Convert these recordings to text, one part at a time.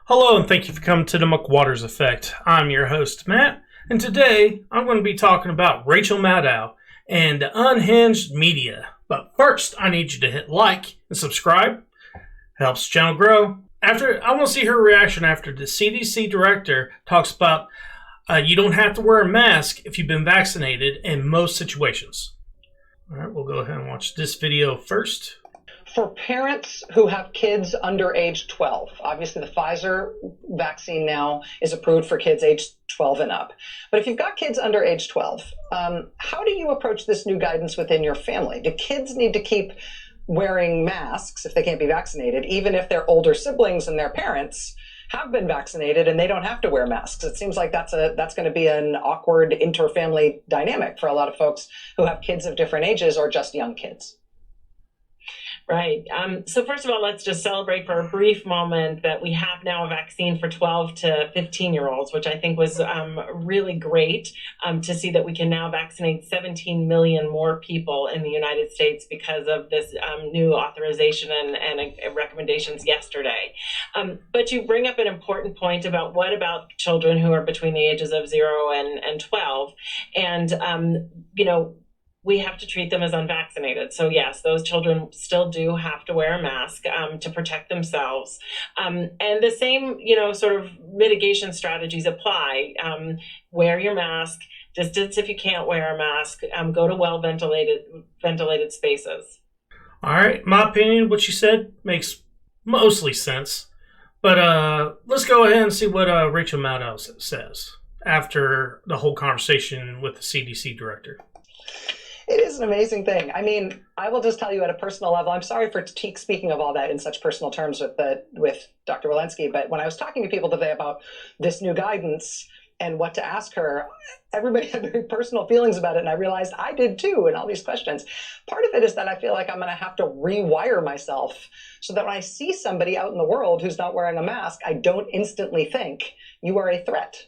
Hello, and thank you for coming to the McWaters Effect. I'm your host, Matt, and today I'm going to be talking about Rachel Maddow and the unhinged media. But first, I need you to hit like and subscribe. Helps the channel grow. I want to see her reaction after the CDC director talks about you don't have to wear a mask if you've been vaccinated in most situations. All right, we'll go ahead and watch this video first. For parents who have kids under age 12, obviously the Pfizer vaccine now is approved for kids age 12 and up. But if you've got kids under age 12, how do you approach this new guidance within your family? Do kids need to keep wearing masks if they can't be vaccinated, even if their older siblings and their parents have been vaccinated and they don't have to wear masks? It seems like that's going to be an awkward inter-family dynamic for a lot of folks who have kids of different ages or just young kids. Right. So first of all, let's just celebrate for a brief moment that we have now a vaccine for 12 to 15-year-olds, which I think was really great to see that we can now vaccinate 17 million more people in the United States because of this new authorization and recommendations yesterday. But you bring up an important point about what about children who are between the ages of 0 and 12. And, we have to treat them as unvaccinated. So yes, those children still do have to wear a mask to protect themselves. And the same, sort of mitigation strategies apply. Wear your mask, distance if you can't wear a mask, go to ventilated spaces. All right, my opinion, what you said makes mostly sense. But let's go ahead and see what Rachel Maddow says after the whole conversation with the CDC director. It is an amazing thing. I mean, I will just tell you at a personal level, I'm sorry for speaking of all that in such personal terms with Dr. Walensky, but when I was talking to people today about this new guidance and what to ask her, everybody had very personal feelings about it, and I realized I did too, and all these questions. Part of it is that I feel like I'm going to have to rewire myself so that when I see somebody out in the world who's not wearing a mask, I don't instantly think you are a threat,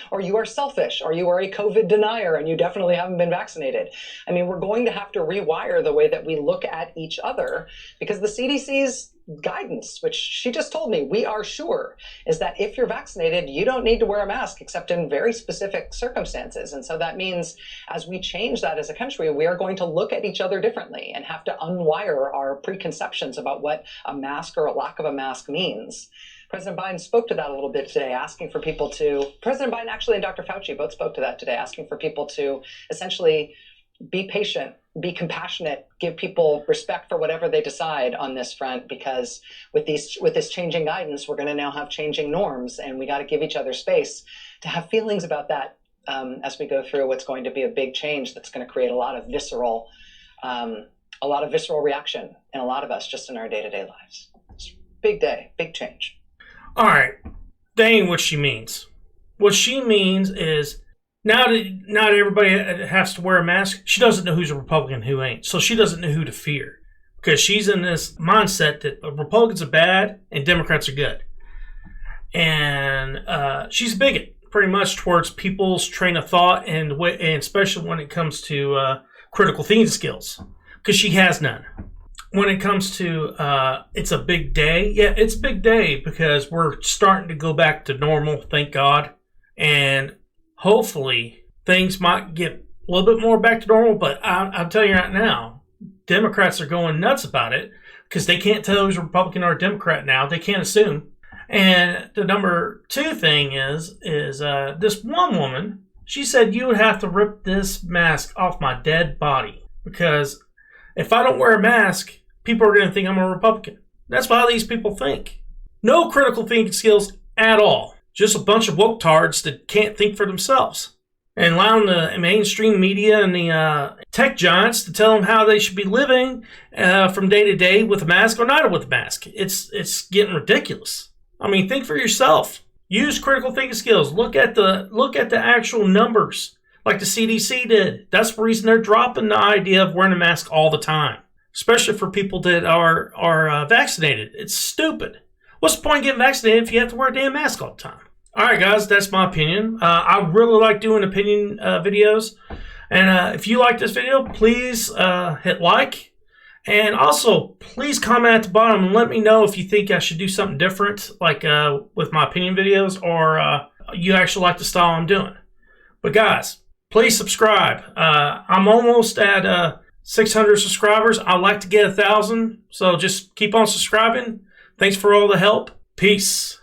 or you are selfish, or you are a COVID denier, and you definitely haven't been vaccinated. I mean, we're going to have to rewire the way that we look at each other, because the CDC's guidance, which she just told me, we are sure, is that if you're vaccinated, you don't need to wear a mask except in very specific circumstances. And so that means as we change that as a country, we are going to look at each other differently and have to unwire our preconceptions about what a mask or a lack of a mask means. President Biden spoke to that a little bit today, asking for people to, President Biden actually and Dr. Fauci both spoke to that today, asking for people to essentially be patient, be compassionate, give people respect for whatever they decide on this front, because with this changing guidance, we're going to now have changing norms, and we got to give each other space to have feelings about that as we go through what's going to be a big change that's going to create a lot of visceral reaction in a lot of us just in our day-to-day lives. It's a big day, big change. All right, that ain't what she means. What she means is now that not everybody has to wear a mask, she doesn't know who's a Republican and who ain't. So she doesn't know who to fear, because she's in this mindset that Republicans are bad and Democrats are good. And she's a bigot, pretty much, towards people's train of thought, and especially when it comes to critical thinking skills, because she has none. When it comes to it's a big day, yeah, it's a big day because we're starting to go back to normal, thank God. And hopefully things might get a little bit more back to normal. But I'll tell you right now, Democrats are going nuts about it because they can't tell who's a Republican or a Democrat now. They can't assume. And the number two thing is this one woman, she said you would have to rip this mask off my dead body, because if I don't wear a mask, people are going to think I'm a Republican. That's how these people think. No critical thinking skills at all. Just a bunch of woke tards that can't think for themselves. And allowing the mainstream media and the tech giants to tell them how they should be living from day to day with a mask or not with a mask. It's getting ridiculous. I mean, think for yourself. Use critical thinking skills. Look at the actual numbers, like the CDC did. That's the reason they're dropping the idea of wearing a mask all the time, especially for people that are vaccinated. It's stupid. What's the point of getting vaccinated if you have to wear a damn mask all the time? All right, guys, that's my opinion. I really like doing opinion videos. And if you like this video, please hit like And also, please comment at the bottom and let me know if you think I should do something different, like with my opinion videos, or you actually like the style I'm doing. But guys, please subscribe. I'm almost at 600 subscribers. I'd like to get 1,000, so just keep on subscribing. Thanks for all the help. Peace.